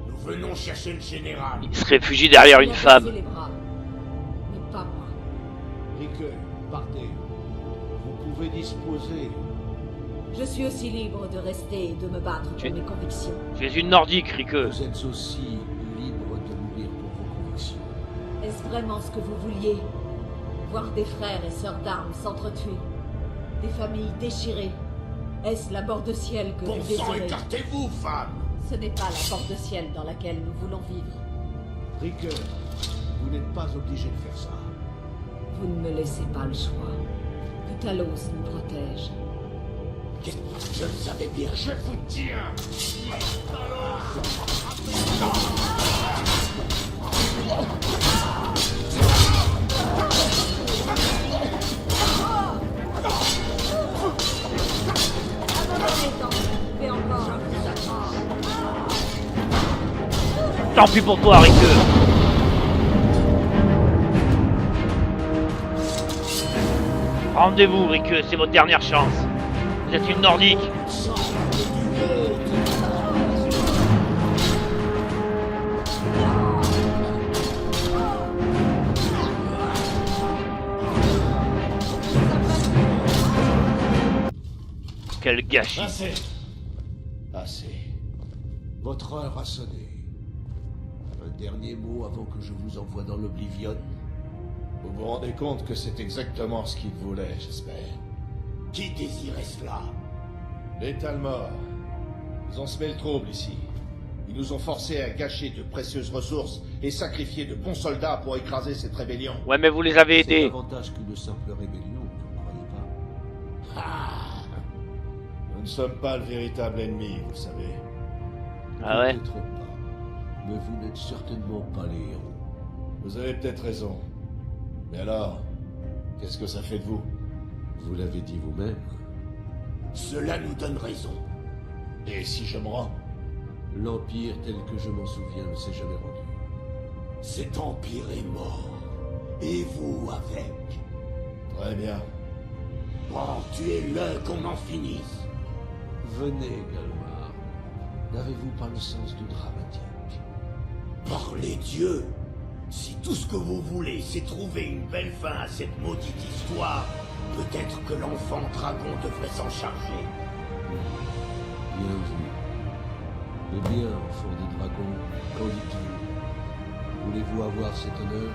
Nous venons chercher le général.
Il se réfugie derrière une femme.
Les bras, mais pas moi.
Rique, partez. Vous pouvez disposer.
Je suis aussi libre de rester et de me battre pour mes convictions.
Tu es une nordique, Rique.
Vous êtes aussi libre de mourir pour vos convictions.
Est-ce vraiment ce que vous vouliez? Voir des frères et sœurs d'armes s'entretuer, des familles déchirées. Est-ce la bord de ciel que
Bon
vous
sang,
désirez?
écartez-vous, femme.
Ce n'est pas la bord de ciel dans laquelle nous voulons vivre.
Rique, vous n'êtes pas obligé de faire ça.
Vous ne me laissez pas le choix. Que Talos nous protège.
Je le savais bien, je vous tiens.
Tant pis pour toi, Rique. Rendez-vous, Rique, c'est votre dernière chance. Vous êtes une nordique. Quel gâchis.
Assez. Assez. Votre heure a sonné. Un dernier mot avant que je vous envoie dans l'Oblivion.
Vous vous rendez compte que c'est exactement ce qu'il voulait, j'espère.
Qui désirait cela?
Les Talmor. Ils ont semé le trouble ici. Ils nous ont forcés à gâcher de précieuses ressources et sacrifier de bons soldats pour écraser cette rébellion.
Ouais, mais vous les avez
C'est
aidés.
davantage qu'une simple rébellion, vous ne croyez pas?
Ah. Nous ne sommes pas le véritable ennemi, vous savez.
Ah ouais?
Peut-être pas. Mais vous n'êtes certainement pas les héros.
Vous avez peut-être raison. Mais alors, qu'est-ce que ça fait de vous?
Vous l'avez dit vous-même.
Cela nous donne raison.
Et si je me rends?
L'Empire tel que je m'en souviens ne s'est jamais rendu.
Cet empire est mort. Et vous avec.
Très bien.
Bon, tuez-le qu'on en finisse.
Venez, Galmar. N'avez-vous pas le sens du dramatique?
Par les dieux, si tout ce que vous voulez, c'est trouver une belle fin à cette maudite histoire, peut-être que l'enfant dragon devrait s'en charger.
Bien vu. Eh bien, enfant des dragons, qu'en dites-vous? Voulez-vous avoir cet honneur?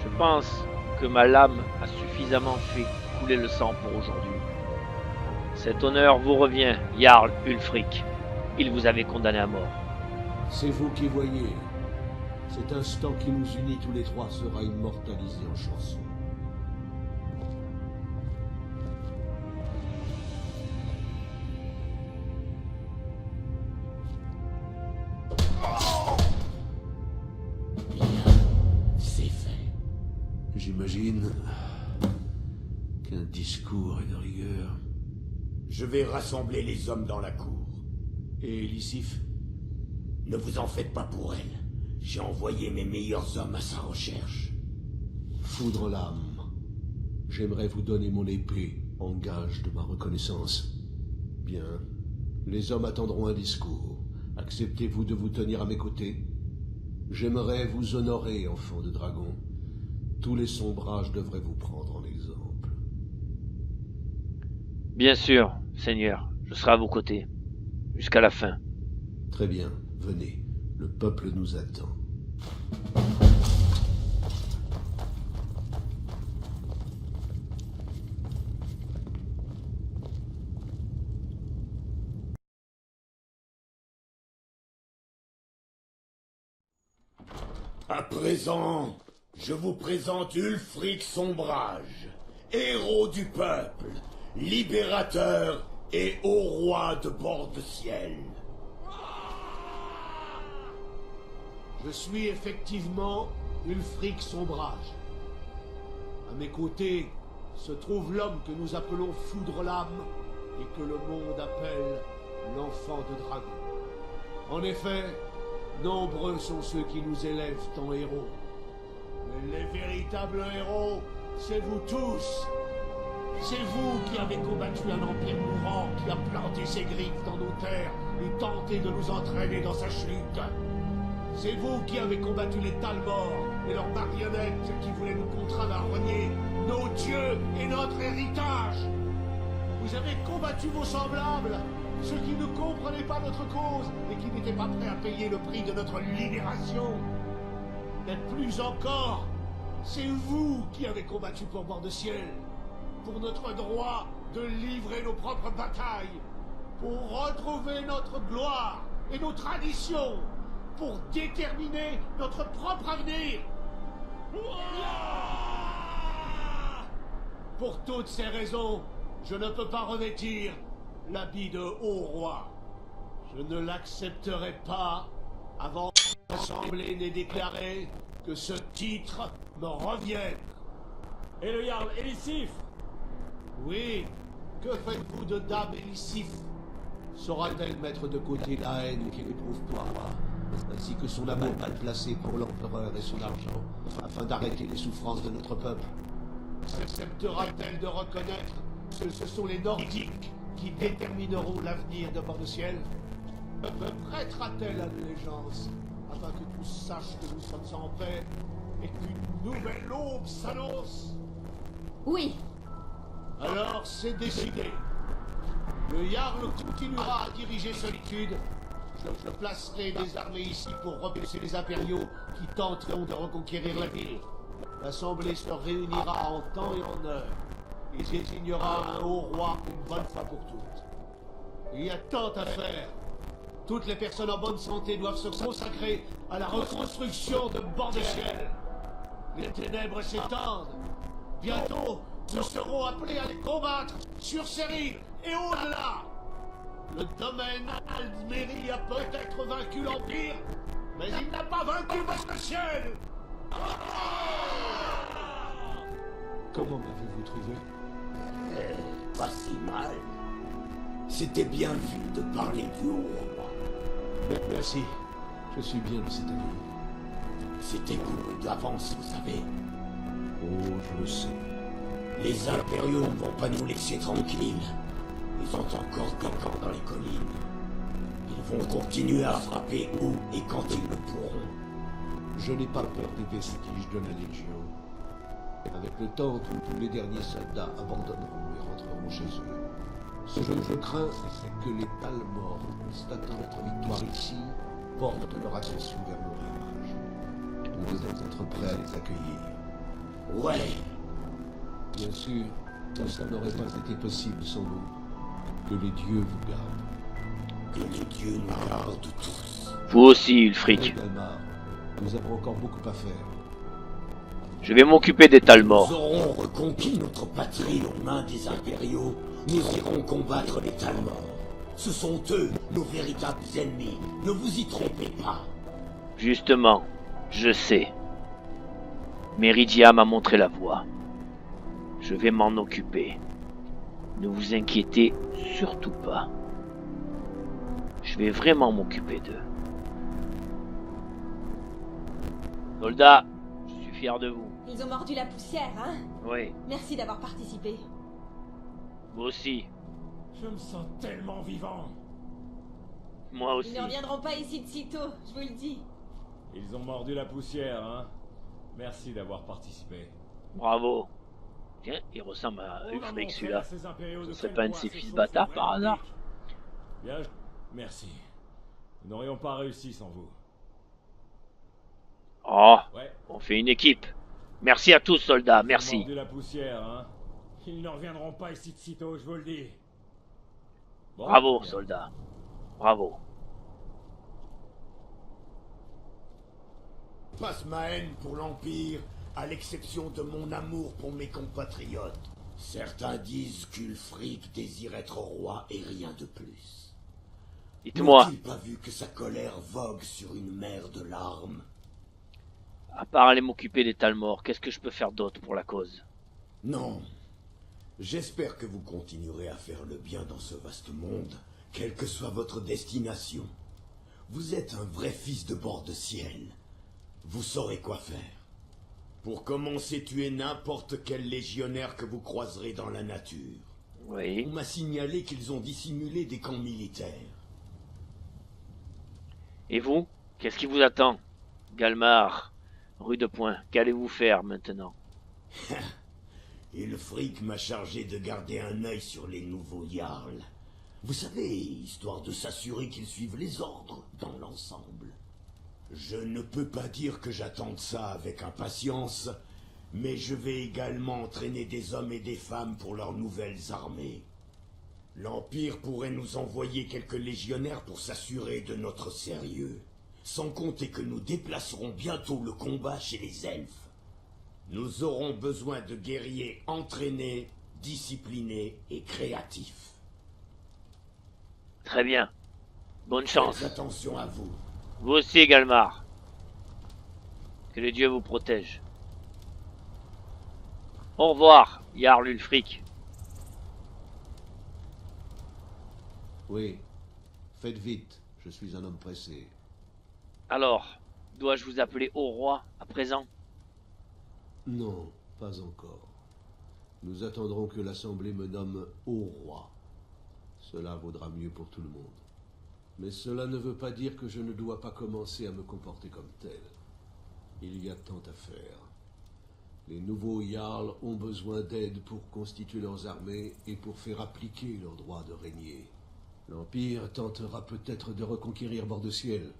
Je pense que ma lame a suffisamment fait couler le sang pour aujourd'hui. Cet honneur vous revient, Jarl Ulfric. Il vous avait condamné à mort.
C'est vous qui voyez. Cet instant qui nous unit tous les trois sera immortalisé en chanson.
Bien, c'est fait.
J'imagine qu'un discours est de rigueur.
Je vais rassembler les hommes dans la cour.
Et Lysif?
Ne vous en faites pas pour elle. J'ai envoyé mes meilleurs hommes à sa recherche.
Foudre l'âme. J'aimerais vous donner mon épée en gage de ma reconnaissance. Bien. Les hommes attendront un discours. Acceptez-vous de vous tenir à mes côtés? J'aimerais vous honorer, enfant de dragon. Tous les sombrages devraient vous prendre en exemple.
Bien sûr, Seigneur, je serai à vos côtés. Jusqu'à la fin.
Très bien, venez. Le peuple nous attend.
À présent, je vous présente Ulfric Sombrage, héros du peuple, libérateur et haut roi de bord de ciel.
Je suis effectivement Ulfric Sombrage. À mes côtés se trouve l'homme que nous appelons Foudre-Lame et que le monde appelle l'enfant de dragon. En effet, nombreux sont ceux qui nous élèvent en héros. Mais les véritables héros, c'est vous tous. C'est vous qui avez combattu un empire mourant qui a planté ses griffes dans nos terres et tenté de nous entraîner dans sa chute. C'est vous qui avez combattu les Talmor et leurs marionnettes qui voulaient nous contraindre à renier nos dieux et notre héritage. Vous avez combattu vos semblables, ceux qui ne comprenaient pas notre cause et qui n'étaient pas prêts à payer le prix de notre libération. Mais plus encore, c'est vous qui avez combattu pour Bord de Ciel, pour notre droit de livrer nos propres batailles, pour retrouver notre gloire et nos traditions, pour déterminer notre propre avenir. Pour toutes ces raisons, je ne peux pas revêtir l'habit de haut roi. Je ne l'accepterai pas avant que l'Assemblée n'ait déclaré que ce titre me revienne.
Et le Jarl Elisif?
Oui, que faites-vous de Dame Elisif? Saura-t-elle mettre de côté la haine qu'il éprouve pour moi, ainsi que son amour mal placé pour l'empereur et son argent, afin d'arrêter les souffrances de notre peuple? Acceptera-t-elle de reconnaître que ce sont les Nordiques qui détermineront l'avenir de Bord de Ciel? Me prêtera-t-elle allégeance, afin que tous sachent que nous sommes en paix et qu'une nouvelle aube s'annonce?
Oui.
Alors c'est décidé. Le Jarl continuera à diriger Solitude. Je placerai des armées ici pour repousser les impériaux qui tenteront de reconquérir la ville. L'Assemblée se réunira en temps et en heure et désignera un haut roi une bonne fois pour toutes. Il y a tant à faire. Toutes les personnes en bonne santé doivent se consacrer à la reconstruction de Bord de Ciel. Les ténèbres s'étendent. Bientôt, nous serons appelés à les combattre sur Cyril et au-delà. Le domaine Aldmeri a peut-être vaincu l'Empire, mais il n'a pas vaincu Bord de Ciel. Comment m'avez-vous trouvé?
Pas si mal. C'était bien vu de parler du haut roi.
Merci. Je suis bien de cet avis.
C'était beaucoup d'avance, vous savez.
Oh, je le sais.
Les impériaux ne vont pas nous laisser tranquilles. Ils ont encore des camps dans les collines. Ils vont continuer à frapper où et quand ils le pourront.
Je n'ai pas peur des vestiges de la Légion. Avec le temps, tous les derniers soldats abandonneront et rentreront chez eux. Ce que je crains, c'est que les Talmor, constatant notre victoire ici, portent leur attention vers nos rivages. Nous devons être prêts à les accueillir.
Ouais.
Bien sûr, ça n'aurait pas été possible sans nous. Que les dieux vous gardent.
Que les dieux nous gardent tous.
Vous aussi, Ulfric.
Nous avons encore beaucoup à faire.
Je vais m'occuper des Talmor.
Nous aurons reconquis notre patrie aux mains des impériaux. Nous irons combattre les Talmor. Ce sont eux, nos véritables ennemis. Ne vous y trompez pas.
Justement, je sais. Meridia m'a montré la voie. Je vais m'en occuper. Ne vous inquiétez surtout pas. Je vais vraiment m'occuper d'eux. Soldats, je suis fier de vous.
Ils ont mordu la poussière, hein?
Oui.
Merci d'avoir participé.
Vous aussi.
Je me sens tellement vivant.
Moi aussi.
Ils ne reviendront pas ici de sitôt, je vous le dis.
Ils ont mordu la poussière, hein? Merci d'avoir participé.
Bravo. Tiens, il ressemble à Ulfric celui-là. Ce serait pas un de ses fils bâtards par hasard?
Bien, merci. Nous n'aurions pas réussi sans vous.
Oh,
ouais.
On fait une équipe. Merci à tous, soldats, merci.
Ils ont mordu la poussière, hein? Ils ne reviendront pas ici de sitôt, je vous le dis. Bon,
bravo,
bien.
soldats. Bravo.
Passe ma haine pour l'Empire, à l'exception de mon amour pour mes compatriotes. Certains disent qu'Ulfric désire être roi et rien de plus.
Dites-moi.
N'ont-ils pas vu que sa colère vogue sur une mer de larmes?
À part aller m'occuper des Talmor, qu'est-ce que je peux faire d'autre pour la cause?
Non. J'espère que vous continuerez à faire le bien dans ce vaste monde, quelle que soit votre destination. Vous êtes un vrai fils de bord de ciel. Vous saurez quoi faire. Pour commencer, tuer n'importe quel légionnaire que vous croiserez dans la nature.
Oui.
On m'a signalé qu'ils ont dissimulé des camps militaires.
Et vous? Qu'est-ce qui vous attend? Galmar, rue de Point, qu'allez-vous faire maintenant?
Et le fric m'a chargé de garder un œil sur les nouveaux Jarls. Vous savez, histoire de s'assurer qu'ils suivent les ordres dans l'ensemble. Je ne peux pas dire que j'attende ça avec impatience, mais je vais également entraîner des hommes et des femmes pour leurs nouvelles armées. L'Empire pourrait nous envoyer quelques légionnaires pour s'assurer de notre sérieux, sans compter que nous déplacerons bientôt le combat chez les elfes. Nous aurons besoin de guerriers entraînés, disciplinés et créatifs.
Très bien. Bonne chance.
Faites attention à vous.
Vous aussi, Galmar. Que les dieux vous protègent. Au revoir, Jarl Ulfric.
Oui. Faites vite, je suis un homme pressé.
Alors, dois-je vous appeler au roi à présent?
Non, pas encore. Nous attendrons que l'Assemblée me nomme au roi. Cela vaudra mieux pour tout le monde. Mais cela ne veut pas dire que je ne dois pas commencer à me comporter comme tel. Il y a tant à faire. Les nouveaux Jarls ont besoin d'aide pour constituer leurs armées et pour faire appliquer leur droit de régner. L'Empire tentera peut-être de reconquérir Bord-de-Ciel,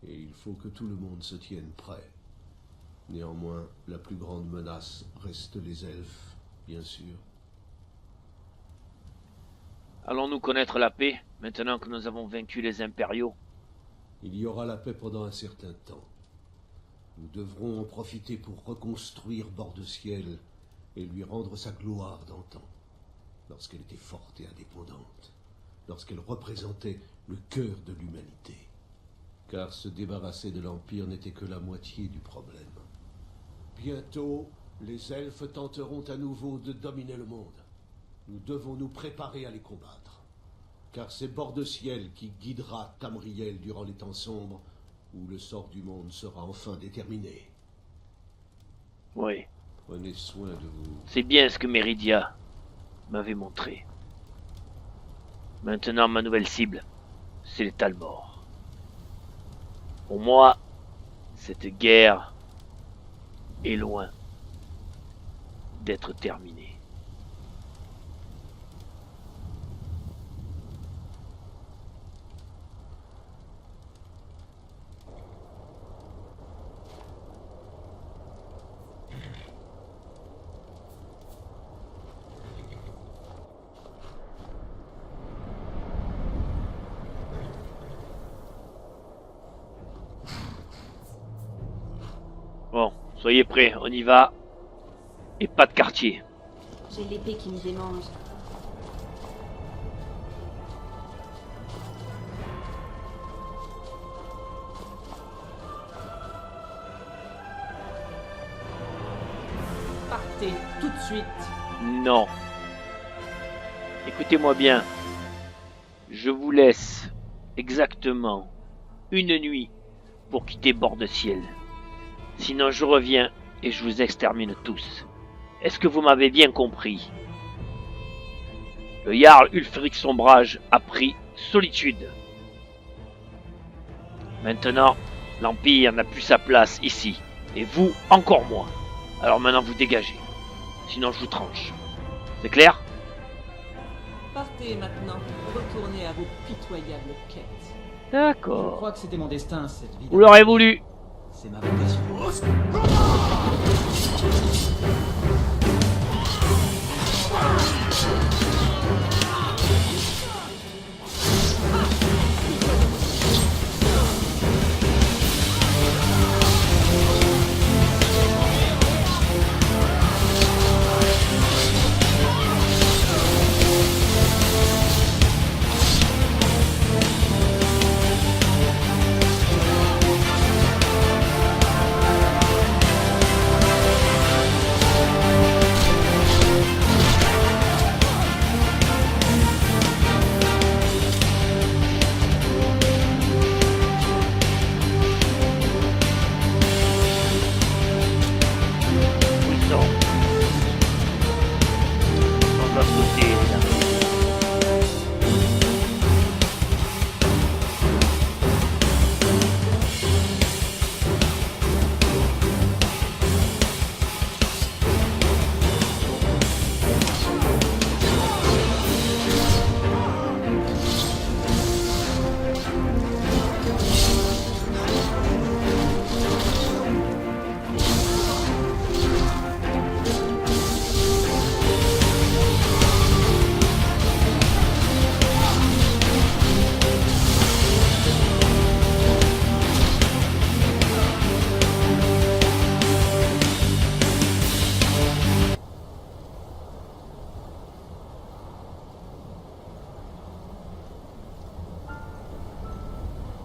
et il faut que tout le monde se tienne prêt. Néanmoins, la plus grande menace reste les elfes, bien sûr.
Allons-nous connaître la paix, maintenant que nous avons vaincu les impériaux?
Il y aura la paix pendant un certain temps. Nous devrons en profiter pour reconstruire Bord-de-Ciel et lui rendre sa gloire d'antan, lorsqu'elle était forte et indépendante, lorsqu'elle représentait le cœur de l'humanité. Car se débarrasser de l'Empire n'était que la moitié du problème. Bientôt, les elfes tenteront à nouveau de dominer le monde. Nous devons nous préparer à les combattre. Car c'est Bord-de-Ciel qui guidera Tamriel durant les temps sombres, où le sort du monde sera enfin déterminé.
Oui.
Prenez soin de vous.
C'est bien ce que Méridia m'avait montré. Maintenant, ma nouvelle cible, c'est les Talmor. Pour moi, cette guerre est loin d'être terminée. Bon, soyez prêts, on y va. Et pas de quartier.
J'ai l'épée qui me démange.
Partez tout de suite.
Non. Écoutez-moi bien. Je vous laisse exactement une nuit pour quitter Bord-de-Ciel. Sinon je reviens et je vous extermine tous. Est-ce que vous m'avez bien compris? Le Jarl Ulfric Sombrage a pris Solitude. Maintenant, l'Empire n'a plus sa place ici. Et vous, encore moins. Alors maintenant vous dégagez. Sinon je vous tranche. C'est clair?
Partez maintenant. Retournez à vos pitoyables quêtes. Je
D'accord.
crois que c'était mon destin, cette vie.
Vous l'aurez voulu.
C'est ma vocation.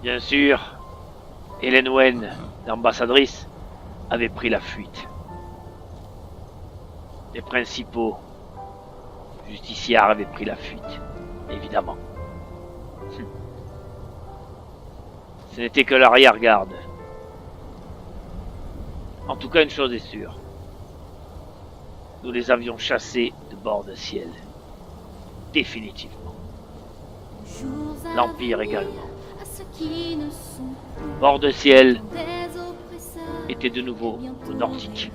Bien sûr, Hélène Wen, l'ambassadrice, avait pris la fuite. Les principaux justiciables avaient pris la fuite, évidemment. Ce n'était que l'arrière-garde. En tout cas, une chose est sûre. Nous les avions chassés de bord de ciel. Définitivement. L'Empire également. Bord de ciel était de nouveau au Nordique.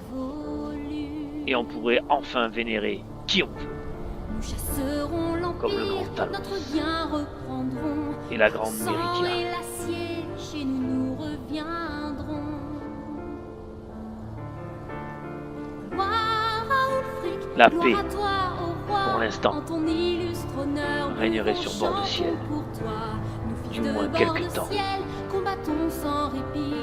Et on pourrait enfin vénérer qui on veut. Comme le grand Talos. Et la grande Méridia. La paix, pour l'instant, régnerait sur bord de ciel, du moins quelque temps.
Combattons sans répit.